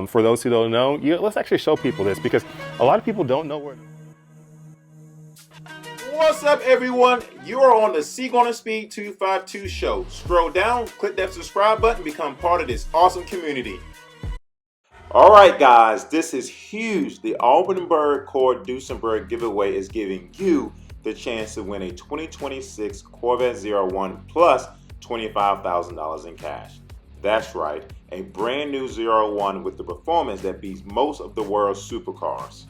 For those who don't know, let's actually show people this because a lot of people don't know where. What's up, everyone? You are on the CGARNER Speed 252 show. Scroll down, click that subscribe button, become part of this awesome community. All right, guys, this is huge. The Albenberg Cord Duesenberg giveaway is giving you the chance to win a 2026 Corvette ZR1 plus $25,000 in cash. That's right, a brand new ZR1 with the performance that beats most of the world's supercars.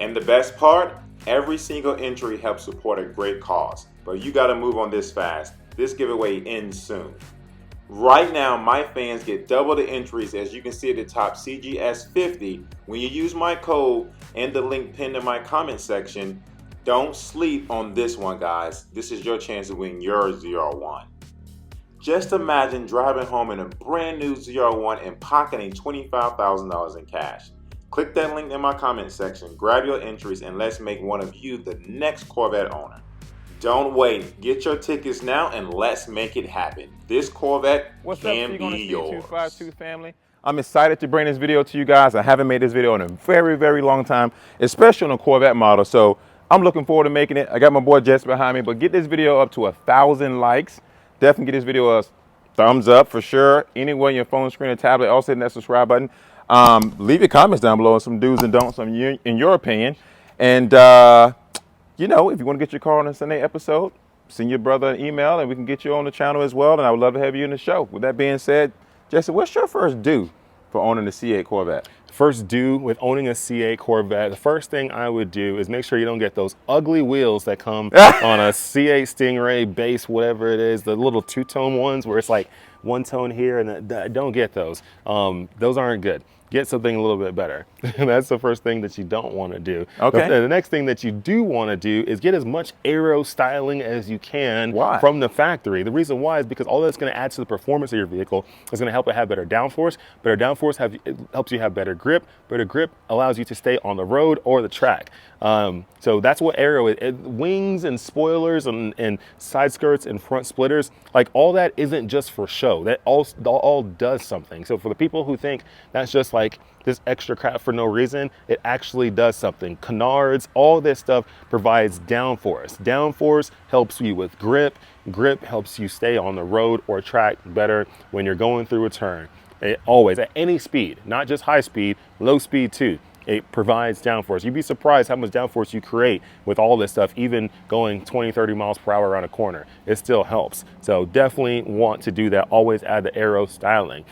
And the best part, every single entry helps support a great cause. But you gotta move on this fast. This giveaway ends soon. Right now, my fans get double the entries, as you can see at the top, CGS50. When you use my code and the link pinned in my comment section, don't sleep on this one, guys. This is your chance to win your ZR1. Just imagine driving home in a brand new ZR1 and pocketing $25,000 in cash. Click that link in my comment section, grab your entries, and let's make one of you the next Corvette owner. Don't wait. Get your tickets now and let's make it happen. This Corvette can be yours. 252 family. I'm excited to bring this video to you guys. I haven't made this video in a very, very long time, especially on a Corvette model. So I'm looking forward to making it. I got my boy Jess behind me, but get this video up to 1,000 likes. Definitely get this video a thumbs up for sure. Anywhere on your phone screen or tablet, also hit that subscribe button. Leave your comments down below on some do's and don'ts in your opinion. And you know, if you want to get your car on a Sunday episode, send your brother an email and we can get you on the channel as well. And I would love to have you in the show. With that being said, Jesse, what's your first do for owning the C8 Corvette? First do with owning a C8 Corvette, the first thing I would do is make sure you don't get those ugly wheels that come on a C8 Stingray base, whatever it is, the little two-tone ones where it's like one tone here, and don't get those. Those aren't good. Get something a little bit better. That's the first thing that you don't want to do. Okay. The next thing that you do want to do is get as much aero styling as you can from the factory. The reason why is because all that's going to add to the performance of your vehicle is going to help it have better downforce. Better downforce helps you have better grip. Better grip allows you to stay on the road or the track. So that's what aero is. Wings and spoilers and side skirts and front splitters, like all that isn't just for show. That all does something. So for the people who think that's just like this extra crap for no reason, it actually does something. Canards, all this stuff provides downforce. Downforce helps you with grip. Grip helps you stay on the road or track better when you're going through a turn. Always, at any speed, not just high speed, low speed too. It provides downforce. You'd be surprised how much downforce you create with all this stuff, even going 20, 30 miles per hour around a corner. It still helps. So definitely want to do that. Always add the aero styling.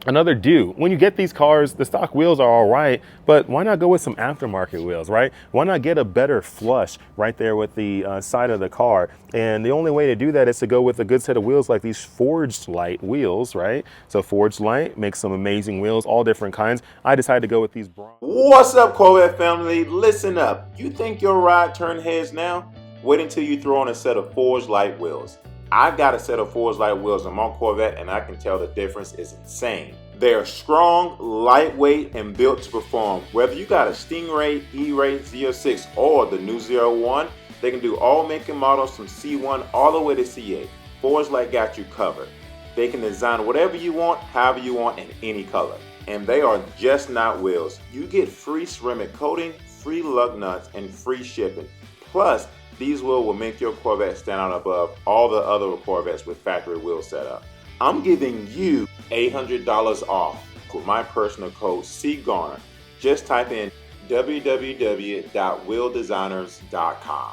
Another do, when you get these cars, the stock wheels are all right, but why not go with some aftermarket wheels, right? Why not get a better flush right there with the side of the car? And the only way to do that is to go with a good set of wheels like these FogedLite wheels, right? So FogedLite makes some amazing wheels, all different kinds. I decided to go with these bronze. What's up, Corvette family? Listen up. You think your ride turned heads now? Wait until you throw on a set of FogedLite wheels. I've got a set of FogedLite wheels on my Corvette and I can tell the difference is insane. They are strong, lightweight, and built to perform. Whether you got a Stingray, E-Ray, Z06, or the new ZR1, they can do all making models from C1 all the way to C8. FogedLite got you covered. They can design whatever you want, however you want, in any color. And they are just not wheels. You get free ceramic coating, free lug nuts, and free shipping. Plus, these wheels will make your Corvette stand out above all the other Corvettes with factory wheel setup. I'm giving you $800 off with my personal code CGARNER. Just type in www.wheeldesigners.com.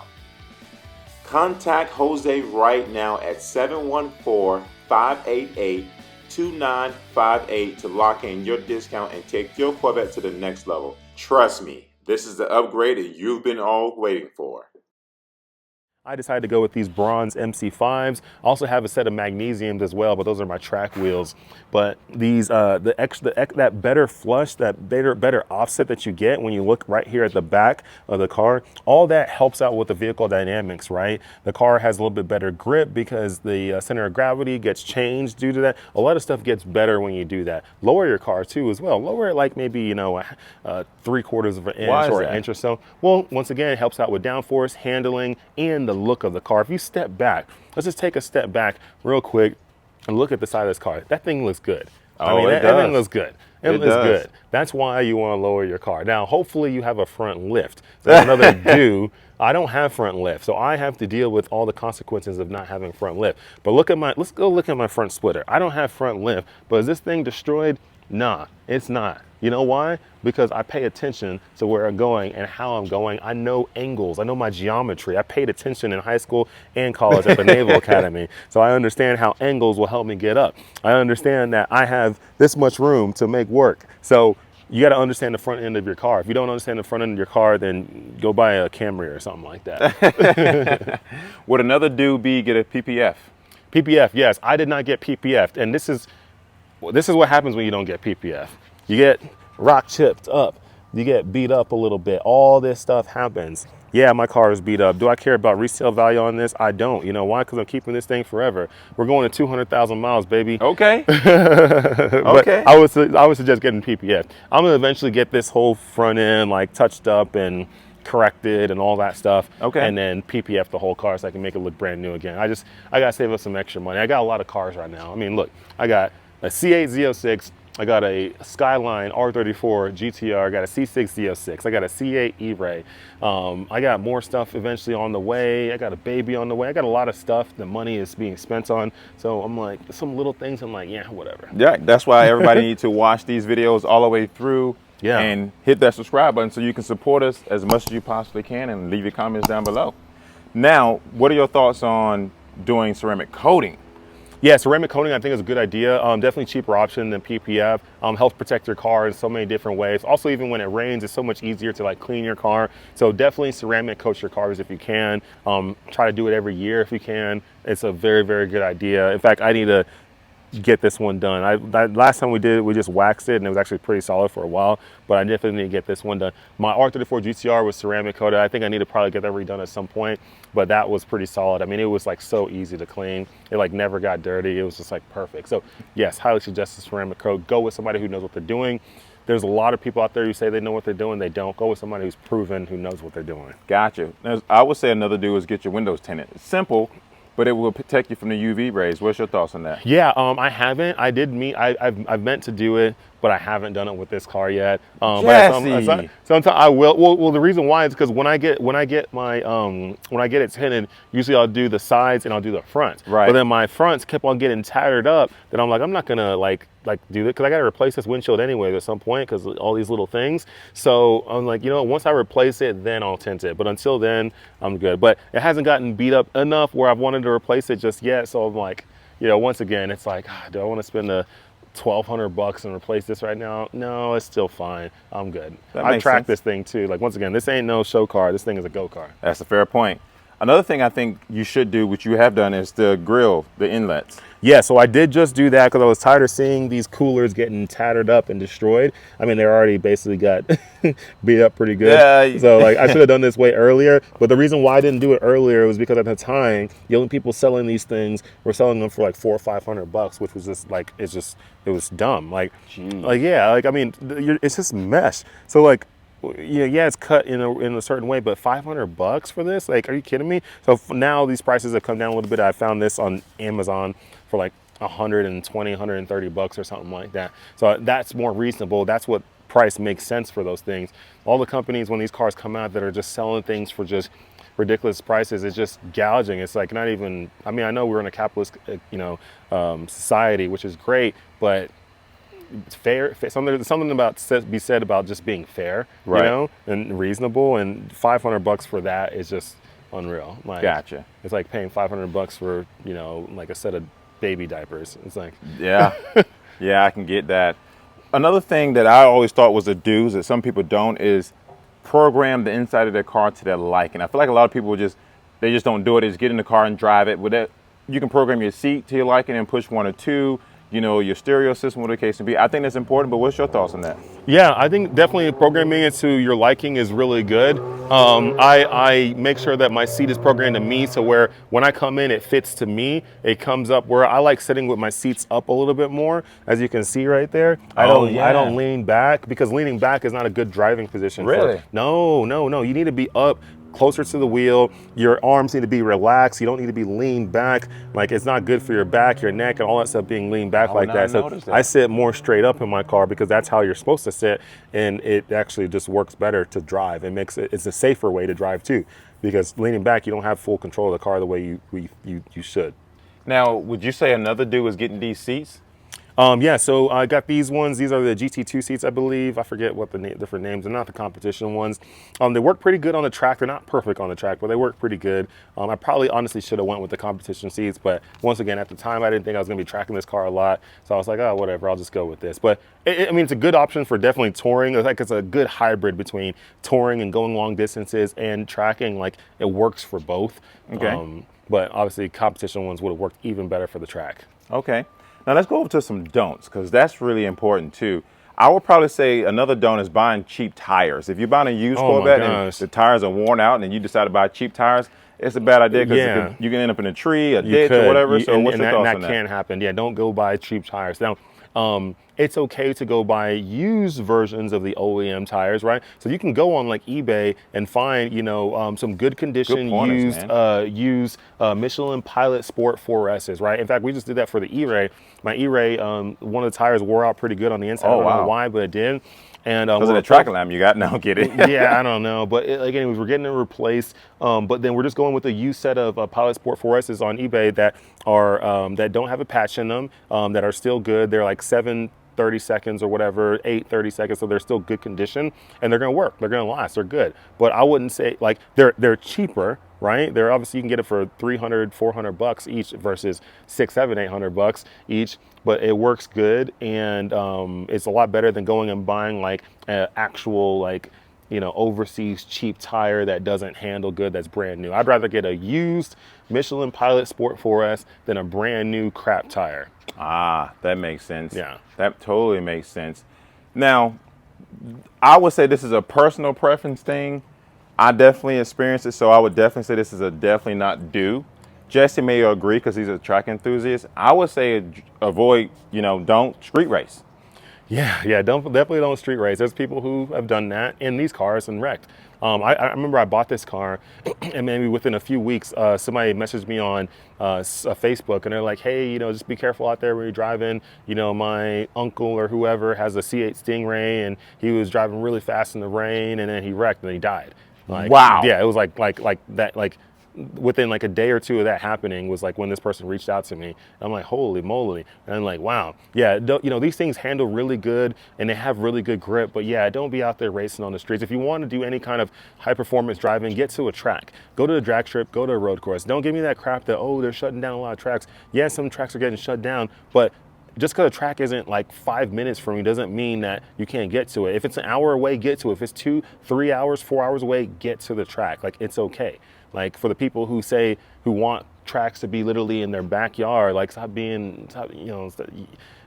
Contact Jose right now at 714-588-2958 to lock in your discount and take your Corvette to the next level. Trust me, this is the upgrade that you've been all waiting for. I decided to go with these bronze MC5s. I also have a set of magnesiums as well, but those are my track wheels. But these, that better flush, that better offset that you get when you look right here at the back of the car, all that helps out with the vehicle dynamics, right? The car has a little bit better grip because the center of gravity gets changed due to that. A lot of stuff gets better when you do that. Lower your car too as well. Lower it like maybe, you know, 3/4 of an inch or an inch or so. Well, once again, it helps out with downforce, handling, and the look of the car. If you step back, let's just take a step back real quick and look at the side of this car. That thing looks good. I mean, that thing looks good. It It's does. good. That's why you want to lower your car. Now, hopefully you have a front lift. That's another do. I don't have front lift, so I have to deal with all the consequences of not having front lift. But let's go look at my front splitter. I don't have front lift, but is this thing destroyed? Nah, it's not. You know why? Because I pay attention to where I'm going and how I'm going. I know angles. I know my geometry. I paid attention in high school and college at the Naval Academy. So I understand how angles will help me get up. I understand that I have this much room to make work. So you got to understand the front end of your car. If you don't understand the front end of your car, then go buy a Camry or something like that. Would another do be get a PPF? PPF, yes. I did not get PPF. And this is what happens when you don't get PPF. You get rock chipped up. You get beat up a little bit. All this stuff happens. Yeah, my car is beat up. Do I care about resale value on this? I don't. You know why? Because I'm keeping this thing forever. We're going to 200,000 miles, baby. Okay. But I would suggest getting PPF. I'm gonna eventually get this whole front end like touched up and corrected and all that stuff. Okay. And then PPF the whole car so I can make it look brand new again. I gotta save up some extra money. I got a lot of cars right now. I mean, look, I got a C8 Z06. I got a Skyline R34 GTR, I got a C6 Z06, I got a C8 E-Ray. I got more stuff eventually on the way. I got a baby on the way. I got a lot of stuff the money is being spent on. So I'm like, some little things, I'm like, yeah, whatever. Yeah, that's why everybody needs to watch these videos all the way through and hit that subscribe button so you can support us as much as you possibly can and leave your comments down below. Now, what are your thoughts on doing ceramic coating? Yeah, ceramic coating I think is a good idea. Definitely cheaper option than PPF. Helps protect your car in so many different ways. Also, even when it rains, it's so much easier to like clean your car. So definitely ceramic coat your cars if you can. Try to do it every year if you can. It's a very, very good idea. In fact, I need to get this one done. Last time we did it, we just waxed it and it was actually pretty solid for a while, but I definitely need to get this one done. My R34 GTR was ceramic coated. I think I need to probably get that redone at some point, but that was pretty solid. I mean, it was like so easy to clean. It like never got dirty. It was just like perfect. So yes, highly suggest the ceramic coat. Go with somebody who knows what they're doing. There's a lot of people out there who say they know what they're doing. They don't. Go with somebody who's proven, who knows what they're doing. Gotcha. I would say another do is get your windows tinted. It's simple, but it will protect you from the UV rays. What's your thoughts on that? Yeah, I haven't. I've meant to do it, but I haven't done it with this car yet. Sometimes I will. Well, the reason why is because when I get it tinted, usually I'll do the sides and I'll do the front. Right. But then my fronts kept on getting tattered up. Then I'm like, I'm not gonna like do that because I got to replace this windshield anyway at some point because all these little things. So I'm like, once I replace it, then I'll tint it. But until then, I'm good. But it hasn't gotten beat up enough where I've wanted to replace it just yet. So I'm like, once again, it's like, do I want to spend the $1,200 and replace this right now? No, it's still fine. I'm good. I track this thing too. Like, once again, this ain't no show car. This thing is a go car. That's a fair point. Another thing I think you should do, which you have done, is the grill, the inlets. Yeah, so I did just do that because I was tired of seeing these coolers getting tattered up and destroyed. I mean, they're already basically got beat up pretty good. Yeah. So like, I should have done this way earlier. But the reason why I didn't do it earlier was because at the time, the only people selling these things were selling them for like $400 or $500, which was just like, it was dumb. Like, I mean, it's just mesh. So like, yeah, it's cut in a certain way, but $500 for this? Like, are you kidding me? So now these prices have come down a little bit. I found this on Amazon for like $120, $130 or something like that. So that's more reasonable. That's what price makes sense for those things. All the companies, when these cars come out that are just selling things for just ridiculous prices, it's just gouging. It's like not even, I mean, I know we're in a capitalist, society, which is great, but it's fair. Something about be said about just being fair, right, and reasonable. And $500 for that is just unreal. Like, gotcha. It's like paying $500 for like a set of baby diapers. It's like, yeah, yeah, I can get that. Another thing that I always thought was a do that some people don't is program the inside of their car to their liking. I feel like a lot of people just don't do it. They just get in the car and drive it. With that, you can program your seat to your liking and push 1 or 2. Your stereo system, whatever the case may be. I think that's important, but what's your thoughts on that? Yeah, I think definitely programming it to your liking is really good. I make sure that my seat is programmed to me, so where when I come in, it fits to me. It comes up where I like sitting with my seats up a little bit more, as you can see right there. I don't lean back because leaning back is not a good driving position. Really? No. You need to be up closer to the wheel. Your arms need to be relaxed. You don't need to be leaned back. Like, it's not good for your back, your neck, and all that stuff being leaned back like that. So I sit more straight up in my car because that's how you're supposed to sit, and it actually just works better to drive. It makes it's a safer way to drive too, because leaning back, you don't have full control of the car the way you should. Now, would you say another dude was getting these seats? Yeah, so I got these ones. These are the GT2 seats, I believe. I forget what the different names are, not the competition ones. They work pretty good on the track. They're not perfect on the track, but they work pretty good. I probably honestly should have went with the competition seats, but once again, at the time, I didn't think I was going to be tracking this car a lot. So I was like, oh, whatever, I'll just go with this. But I mean, it's a good option for definitely touring. It's a good hybrid between touring and going long distances and tracking. Like, it works for both. Okay. But obviously, competition ones would have worked even better for the track. Okay. Now let's go over to some don'ts, because that's really important too. I would probably say another don't is buying cheap tires. If you're buying a used Corvette and the tires are worn out and you decide to buy cheap tires, it's a bad idea because you can end up in a tree, a ditch, or whatever. So what's your thoughts on that? That can happen. Yeah, don't go buy cheap tires. Now, it's okay to go buy used versions of the OEM tires, right? So you can go on like eBay and find, you know, some good condition used Michelin Pilot Sport 4Ss, right? In fact, we just did that for the E-Ray. My E-Ray, one of the tires wore out pretty good on the inside. I don't know why, but it did. And because of the tracking lamp you got now, get it? Yeah, I don't know, but anyways, we're getting it replaced. But then we're just going with a used set of Pilot Sport 4Ss on eBay that are that don't have a patch in them, that are still good. They're like 30 seconds or whatever, 30 seconds, so they're still good condition, and they're gonna work. They're gonna last. They're good. But I wouldn't say, like, they're cheaper, right? They're obviously, you can get it for 300, 400 bucks each versus 600, 700, 800 bucks each. But it works good, and it's a lot better than going and buying like an actual, like, you know, overseas cheap tire that doesn't handle good, that's brand new. I'd rather get a used Michelin Pilot Sport 4S than a brand new crap tire. Ah, that makes sense. Yeah. That totally makes sense. Now, I would say this is a personal preference thing. I definitely experienced it, so I would definitely say this is a definitely not do. Jesse may agree because he's a track enthusiast. I would say avoid, you know, don't street race. Yeah, definitely don't street race. There's people who have done that in these cars and wrecked. I remember I bought this car, and maybe within a few weeks, somebody messaged me on Facebook, and they're like, hey, you know, just be careful out there when you're driving. You know, my uncle or whoever has a C8 Stingray, and he was driving really fast in the rain, and then he wrecked, and he died. Like, wow. Yeah, it was like that, like, within like a day or two of that happening was like when this person reached out to me. I'm like, holy moly. And I'm like, wow. Yeah, you know, these things handle really good and they have really good grip, but yeah, don't be out there racing on the streets. If you want to do any kind of high performance driving, get to a track. Go to a drag strip, go to a road course. Don't give me that crap that, oh, they're shutting down a lot of tracks. Yeah, some tracks are getting shut down, but just because a track isn't like 5 minutes from you doesn't mean that you can't get to it. If it's an hour away, get to it. If it's 2, 3 hours, 4 hours away, get to the track. Like, it's okay. Like, for the people who want tracks to be literally in their backyard, like, you know,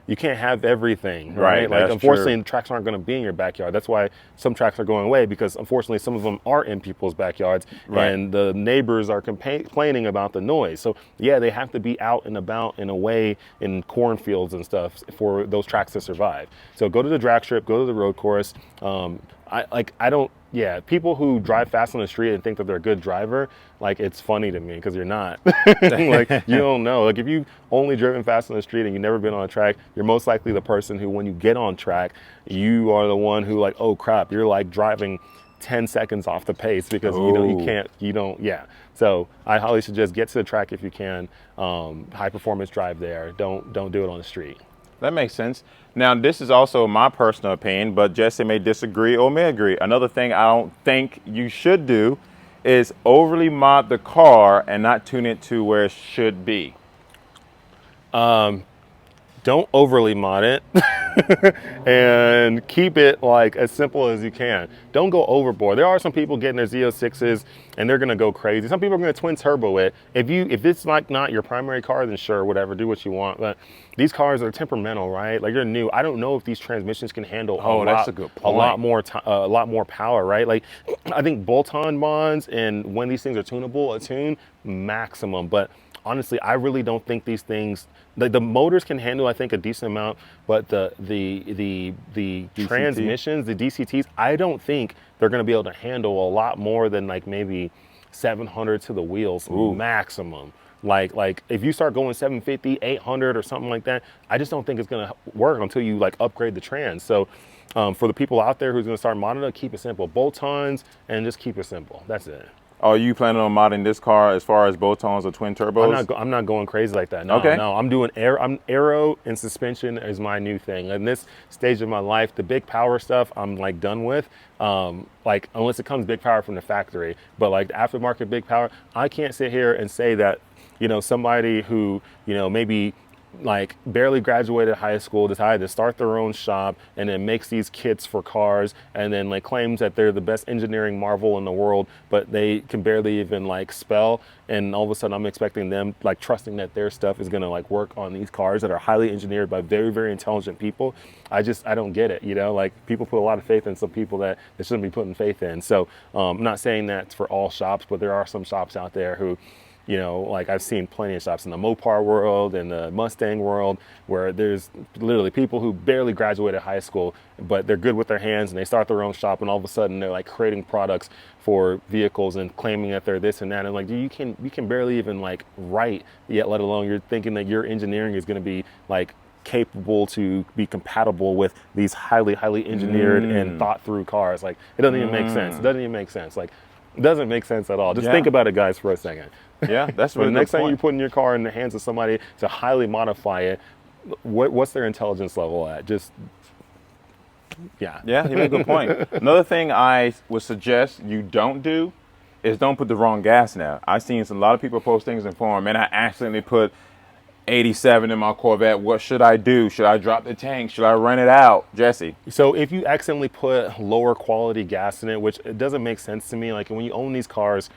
you can't have everything, right? Like, unfortunately, tracks aren't going to be in your backyard. That's why some tracks are going away, because unfortunately, some of them are in people's backyards, and the neighbors are complaining about the noise. So yeah, they have to be out and about and away in cornfields and stuff for those tracks to survive. So go to the drag strip, go to the road course. People who drive fast on the street and think that they're a good driver, like, it's funny to me because you're not. Like, you don't know. Like, if you've only driven fast on the street and you've never been on a track, you're most likely the person who, when you get on track, you are the one who, like, oh crap, you're like driving 10 seconds off the pace because So I highly suggest get to the track if you can. High performance drive there. Don't do it on the street. That makes sense. Now, this is also my personal opinion, but Jesse may disagree or may agree. Another thing I don't think you should do is overly mod the car and not tune it to where it should be. Don't overly mod it and keep it like as simple as you can. Don't go overboard. There are some people getting their Z06s and they're gonna go crazy. Some people are gonna twin turbo it. If it's like not your primary car, then sure, whatever, do what you want. But these cars are temperamental, right? Like, they're new. I don't know if these transmissions can handle a lot more power, right? Like, I think bolt-on mods, and when these things are tunable, a tune maximum, but honestly, I really don't think these things, the motors can handle, I think, a decent amount, but the transmissions, the DCTs, I don't think they're going to be able to handle a lot more than like maybe 700 to the wheels maximum. Like if you start going 750, 800 or something like that, I just don't think it's going to work until you like upgrade the trans. So for the people out there who's going to start modding it, keep it simple. Bolt-ons and just keep it simple. That's it. Are you planning on modding this car as far as bolt-ons or twin turbos? I'm not going crazy like that. No, okay. No, I'm doing aero and suspension is my new thing. In this stage of my life, the big power stuff I'm like done with. Like unless it comes big power from the factory, but like the aftermarket big power, I can't sit here and say that, you know, somebody who, you know, maybe like barely graduated high school decided to start their own shop and then makes these kits for cars and then like claims that they're the best engineering marvel in the world, but they can barely even like spell, and all of a sudden I'm expecting them, like trusting that their stuff is gonna like work on these cars that are highly engineered by very, very intelligent people. I don't get it, you know, like people put a lot of faith in some people that they shouldn't be putting faith in. So I'm not saying that's for all shops, but there are some shops out there who, you know, like I've seen plenty of shops in the Mopar world and the Mustang world where there's literally people who barely graduated high school, but they're good with their hands and they start their own shop, and all of a sudden they're like creating products for vehicles and claiming that they're this and that. And like, dude, you can barely even like write yet, let alone you're thinking that your engineering is going to be like capable to be compatible with these highly engineered and thought through cars. Like it doesn't even make sense. It doesn't even make sense. Like it doesn't make sense at all. Just think about it, guys, for a second. Yeah, that's really the next time you put in your car in the hands of somebody to highly modify it, what's their intelligence level at? Just yeah, you make a good point. Another thing I would suggest you don't do is don't put the wrong gas now. I've seen a lot of people post things in forum, and I accidentally put 87 in my Corvette. What should I do? Should I drop the tank? Should I run it out? Jesse. So if you accidentally put lower quality gas in it, which it doesn't make sense to me, like when you own these cars,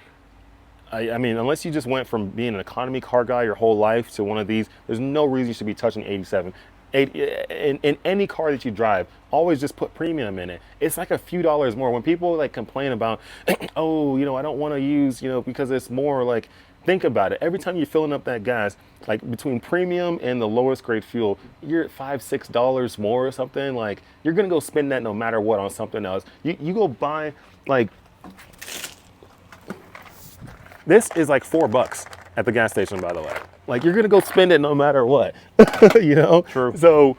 I mean, unless you just went from being an economy car guy your whole life to one of these, there's no reason you should be touching 87. In any car that you drive, always just put premium in it. It's like a few dollars more. When people like complain about, oh, you know, I don't want to use, you know, because it's more, like, think about it. Every time you're filling up that gas, like between premium and the lowest grade fuel, you're at $5, $6 more or something. Like you're gonna go spend that no matter what on something else. You go buy like, this is like $4 at the gas station, by the way. Like you're gonna go spend it no matter what, you know? True. So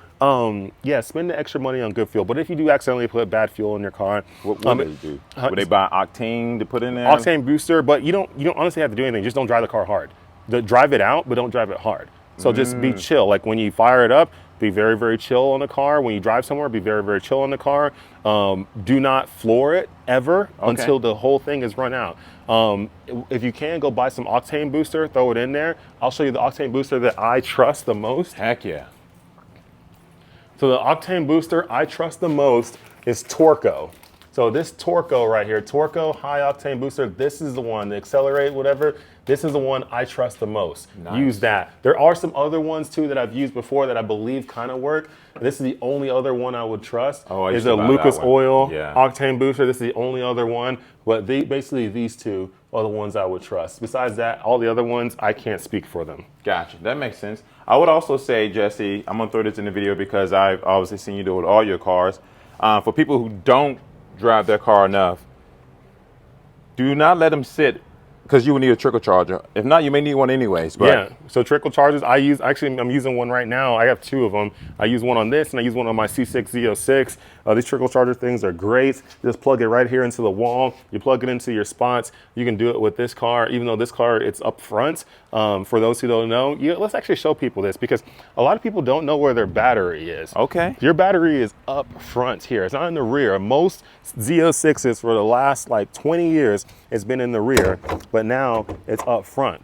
yeah, spend the extra money on good fuel. But if you do accidentally put bad fuel in your car, what do they do? Would they buy octane to put in there? Octane booster, but you don't honestly have to do anything. Just don't drive the car hard. Drive it out, but don't drive it hard. So just be chill. Like when you fire it up, be very, very chill on the car. When you drive somewhere, be very, very chill on the car. Do not floor it ever until the whole thing is run out. If you can, go buy some octane booster, throw it in there. I'll show you the octane booster that I trust the most. Heck yeah. So the octane booster I trust the most is Torco. So this Torco right here, Torco high octane booster, this is the one, the Accelerate, whatever, this is the one I trust the most. Nice. Use that. There are some other ones too that I've used before that I believe kind of work. This is the only other one I would trust. Oh, is a Lucas Oil yeah. octane booster. This is the only other one. But basically these two are the ones I would trust. Besides that, all the other ones, I can't speak for them. Gotcha. That makes sense. I would also say, Jesse, I'm going to throw this in the video because I've obviously seen you do it with all your cars. For people who don't drive their car enough, do not let them sit, because you will need a trickle charger. If not, you may need one anyways. But yeah, so trickle chargers, I'm using one right now. I have two of them. I use one on this and I use one on my C6 Z06. These trickle charger things are great. Just plug it right here into the wall. You plug it into your spots. You can do it with this car, even though this car, it's up front. For those who don't know, let's actually show people this, because a lot of people don't know where their battery is. Okay. Your battery is up front here. It's not in the rear. Most Z06s for the last like 20 years, it's been in the rear, but now it's up front.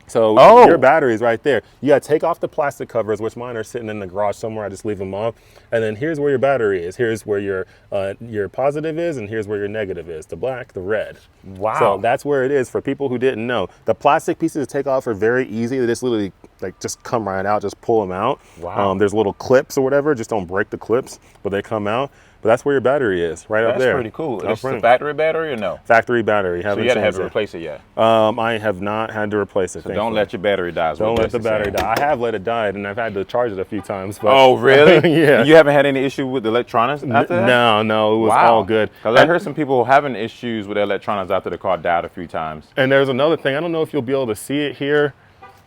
So your battery is right there. You gotta take off the plastic covers, which mine are sitting in the garage somewhere. I just leave them off. And then here's where your battery is. Here's where your positive is, and here's where your negative is. The black, the red. Wow. So that's where it is for people who didn't know. The plastic pieces to take off are very easy. They just literally like just come right out, just pull them out. Wow. There's little clips or whatever. Just don't break the clips, but they come out. but that's where your battery is, right up there. That's pretty cool. Is Up this a factory battery or no? Factory battery. So you haven't had to replace it yet? I have not had to replace it. So don't let your battery die. Don't let the battery die. I have let it die, and I've had to charge it a few times. But oh, really? Yeah. And you haven't had any issue with the electronics after that? No, it was all good. Because I heard some people having issues with the electronics after the car died a few times. And there's another thing. I don't know if you'll be able to see it here.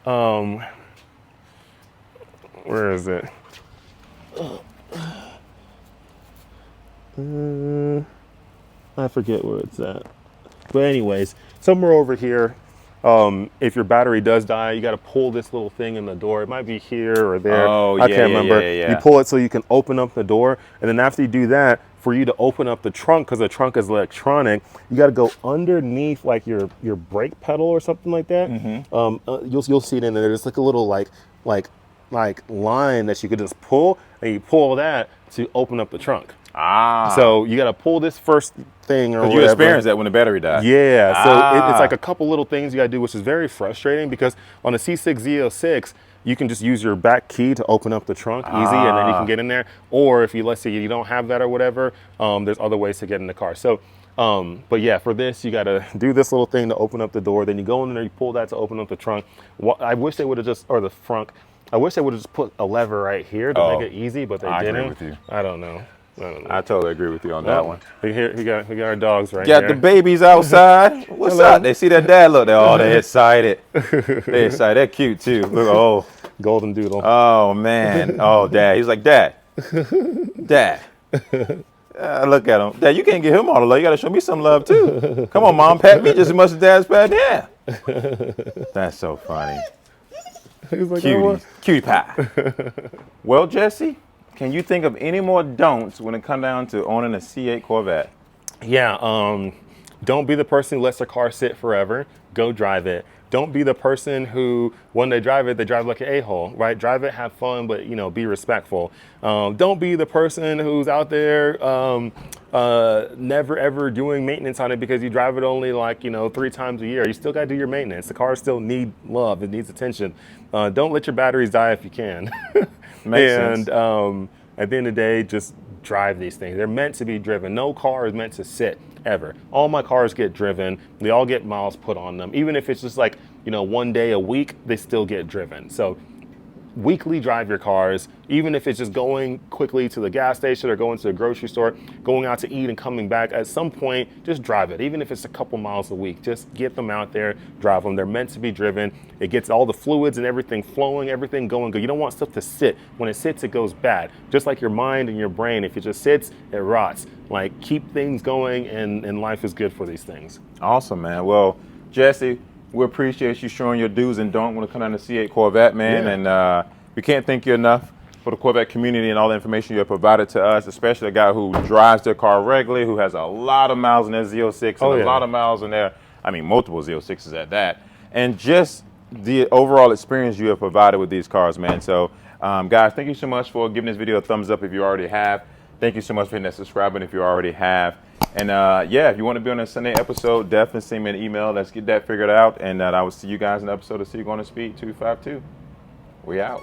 Where is it? I forget where it's at. But anyways, somewhere over here, if your battery does die, you got to pull this little thing in the door. It might be here or there. Oh, I can't remember. Yeah. You pull it so you can open up the door. And then after you do that, for you to open up the trunk, because the trunk is electronic, you got to go underneath like your brake pedal or something like that. You'll see it in there. There's like a little like line that you could just pull, and you pull that to open up the trunk. So you got to pull this first thing or whatever. You experienced that when the battery died. Yeah, so it's like a couple little things you got to do, which is very frustrating because on the C6 Z06, you can just use your back key to open up the trunk easy, and then you can get in there. Or if you, let's say you don't have that or whatever, there's other ways to get in the car. So, but yeah, for this, you got to do this little thing to open up the door. Then you go in there, you pull that to open up the trunk. I wish they would have just, or the front. I wish they would have just put a lever right here to make it easy, but they didn't. I agree with you. I don't know. I totally agree with you on that one. We got our dogs right here. Got the babies outside. What's up? They see that dad look. They're excited. They're excited. They're cute too. Look, oh, golden doodle. Oh man. Oh, dad. He's like, Dad. Dad. Look at him. Dad, you can't give him all the love. You got to show me some love too. Come on, Mom. Pat me just as much as Dad's pat Dad. That's so funny. He's like, cutie pie. Well, Jesse, can you think of any more don'ts when it comes down to owning a C8 Corvette? Yeah, don't be the person who lets their car sit forever. Go drive it. Don't be the person who, when they drive it, they drive like an a-hole, right? Drive it, have fun, but, you know, be respectful. Don't be the person who's out there never ever doing maintenance on it because you drive it only like, 3 times a year. You still got to do your maintenance. The car still needs love. It needs attention. Don't let your batteries die if you can. Makes sense. At the end of the day, just drive these things. They're meant to be driven. No car is meant to sit ever. All my cars get driven. They all get miles put on them. Even if it's just like, one day a week, they still get driven. So weekly drive your cars, even if it's just going quickly to the gas station or going to the grocery store, going out to eat and coming back. At some point, just drive it. Even if it's a couple miles a week, just get them out there, drive them. They're meant to be driven. It gets all the fluids and everything flowing, everything going good. You don't want stuff to sit. When it sits, it goes bad. Just like your mind and your brain, if it just sits, it rots. Like, keep things going, and life is good for these things. Awesome, man. Well, Jesse, we appreciate you showing your do's and don'ts when it comes down to C8 Corvette, man. Yeah. And we can't thank you enough for the Corvette community and all the information you have provided to us, especially a guy who drives their car regularly, who has a lot of miles in their Z06 and a lot of miles in their, multiple Z06s at that. And just the overall experience you have provided with these cars, man. So, guys, thank you so much for giving this video a thumbs up if you already have. Thank you so much for hitting that subscribe button if you already have. And yeah, if you want to be on a Sunday episode, definitely send me an email. Let's get that figured out. And I will see you guys in the episode of C8 Speed 252. We out.